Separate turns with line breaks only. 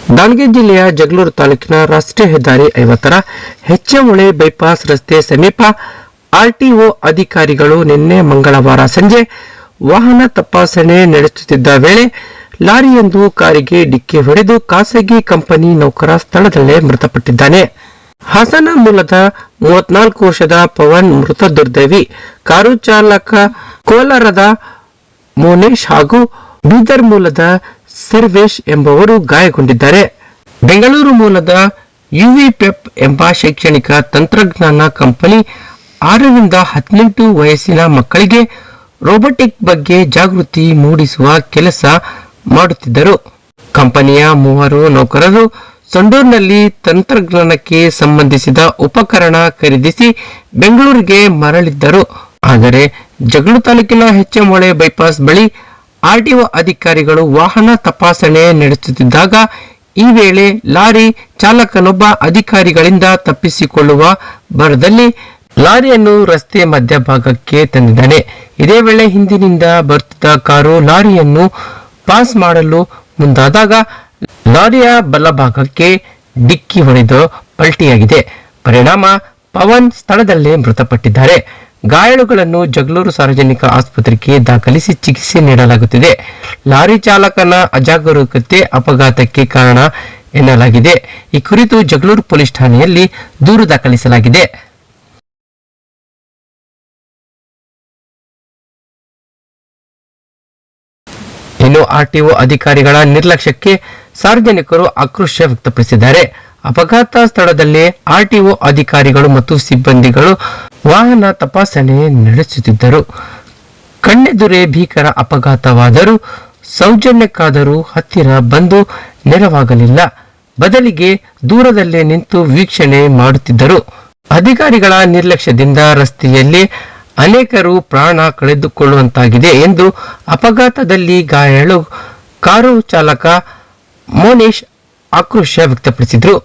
ದಾವಣಗೆರೆ ಜಿಲ್ಲೆಯ ಜಗಳೂರು ತಾಲೂಕಿನ ರಾಷ್ಟ್ರೀಯ ಹೆದ್ದಾರಿ 50ರ ಹೆಚ್ಚಮೊಳೆ ಬೈಪಾಸ್ ರಸ್ತೆ ಸಮೀಪ ಆರ್ಟಿಒ ಅಧಿಕಾರಿಗಳು ನಿನ್ನೆ ಮಂಗಳವಾರ ಸಂಜೆ ವಾಹನ ತಪಾಸಣೆ ನಡೆಸುತ್ತಿದ್ದ ವೇಳೆ ಲಾರಿಯೊಂದು ಕಾರಿಗೆ ಡಿಕ್ಕಿ ಹೊಡೆದು ಖಾಸಗಿ ಕಂಪನಿ ನೌಕರ ಸ್ಥಳದಲ್ಲೇ ಮೃತಪಟ್ಟಿದ್ದಾನೆ. ಹಾಸನ ಮೂಲದ 34 ವರ್ಷದ ಪವನ್ ಮೃತ ದುರ್ದೈವಿ. ಕಾರು ಚಾಲಕ ಕೋಲಾರದ ಮೋನೇಶ್ ಹಾಗೂ ಬೀದರ್ ಮೂಲದ ಸರ್ವೇಶ್ ಎಂಬುವರು ಗಾಯಗೊಂಡಿದ್ದಾರೆ. ಬೆಂಗಳೂರು ಮೂಲದ ಯುವಿಪೆಪ್ ಎಂಬ ಶೈಕ್ಷಣಿಕ ತಂತ್ರಜ್ಞಾನ ಕಂಪನಿ 6 ರಿಂದ 18 ವಯಸ್ಸಿನ ಮಕ್ಕಳಿಗೆ ರೋಬೋಟಿಕ್ ಬಗ್ಗೆ ಜಾಗೃತಿ ಮೂಡಿಸುವ ಕೆಲಸ ಮಾಡುತ್ತಿದ್ದರು. ಕಂಪನಿಯ 3 ನೌಕರರು ಸಂಡೂರಿನಲ್ಲಿ ತಂತ್ರಜ್ಞಾನಕ್ಕೆ ಸಂಬಂಧಿಸಿದ ಉಪಕರಣ ಖರೀದಿಸಿ ಬೆಂಗಳೂರಿಗೆ ಮರಳಿದ್ದರು. ಆದರೆ ಜಗಳೂರು ತಾಲೂಕಿನ ಹೆಚ್ಚಮೊಳೆ ಬೈಪಾಸ್ ಬಳಿ ಆರ್ಟಿಒ ಅಧಿಕಾರಿಗಳು ವಾಹನ ತಪಾಸಣೆ ನಡೆಸುತ್ತಿದ್ದಾಗ ಈ ವೇಳೆ ಲಾರಿ ಚಾಲಕನೊಬ್ಬ ಅಧಿಕಾರಿಗಳಿಂದ ತಪ್ಪಿಸಿಕೊಳ್ಳುವ ಭರದಲ್ಲಿ ಲಾರಿಯನ್ನು ರಸ್ತೆ ಮಧ್ಯಭಾಗಕ್ಕೆ ತಂದಿದ್ದಾನೆ. ಇದೇ ವೇಳೆ ಹಿಂದಿನಿಂದ ಬರುತ್ತಿದ್ದ ಕಾರು ಲಾರಿಯನ್ನು ಪಾಸ್ ಮಾಡಲು ಮುಂದಾದಾಗ ಲಾರಿಯ ಬಲಭಾಗಕ್ಕೆ ಡಿಕ್ಕಿ ಹೊಡೆದು ಪಲ್ಟಿಯಾಗಿದೆ. ಪರಿಣಾಮ ಪವನ್ ಸ್ಥಳದಲ್ಲೇ ಮೃತಪಟ್ಟಿದ್ದಾರೆ. ಗಾಯಾಳುಗಳನ್ನು ಜಗಳೂರು ಸಾರ್ವಜನಿಕ ಆಸ್ಪತ್ರೆಗೆ ದಾಖಲಿಸಿ ಚಿಕಿತ್ಸೆ ನೀಡಲಾಗುತ್ತಿದೆ. ಲಾರಿ ಚಾಲಕನ ಅಜಾಗರೂಕತೆ ಅಪಘಾತಕ್ಕೆ ಕಾರಣ ಎನ್ನಲಾಗಿದೆ. ಈ ಕುರಿತು ಜಗಳೂರು ಪೊಲೀಸ್ ಠಾಣೆಯಲ್ಲಿ ದೂರು ದಾಖಲಿಸಲಾಗಿದೆ. ಇನ್ನು ಆರ್ಟಿಒ ಅಧಿಕಾರಿಗಳ ನಿರ್ಲಕ್ಷ್ಯಕ್ಕೆ ಸಾರ್ವಜನಿಕರು ಆಕ್ರೋಶ ವ್ಯಕ್ತಪಡಿಸಿದ್ದಾರೆ. ಅಪಘಾತ ಸ್ಥಳದಲ್ಲಿ ಆರ್ಟಿಒ ಅಧಿಕಾರಿಗಳು ಮತ್ತು ಸಿಬ್ಬಂದಿಗಳು ವಾಹನ ತಪಾಸಣೆ ನಡೆಸುತ್ತಿದ್ದರು. ಕಣ್ಣೆದುರೇ ಭೀಕರ ಅಪಘಾತವಾದರೂ ಸೌಜನ್ಯಕ್ಕಾದರೂ ಹತ್ತಿರ ಬಂದು ನೆರವಾಗಲಿಲ್ಲ. ಬದಲಿಗೆ ದೂರದಲ್ಲೇ ನಿಂತು ವೀಕ್ಷಣೆ ಮಾಡುತ್ತಿದ್ದರು. ಅಧಿಕಾರಿಗಳ ನಿರ್ಲಕ್ಷ್ಯದಿಂದ ರಸ್ತೆಯಲ್ಲಿ ಅನೇಕರು ಪ್ರಾಣ ಕಳೆದುಕೊಳ್ಳುವಂತಾಗಿದೆ ಎಂದು ಅಪಘಾತದಲ್ಲಿ ಗಾಯಾಳು ಕಾರು ಚಾಲಕ ಮೋನೇಶ್ ಆಕ್ರೋಶ ವ್ಯಕ್ತಪಡಿಸಿದರು.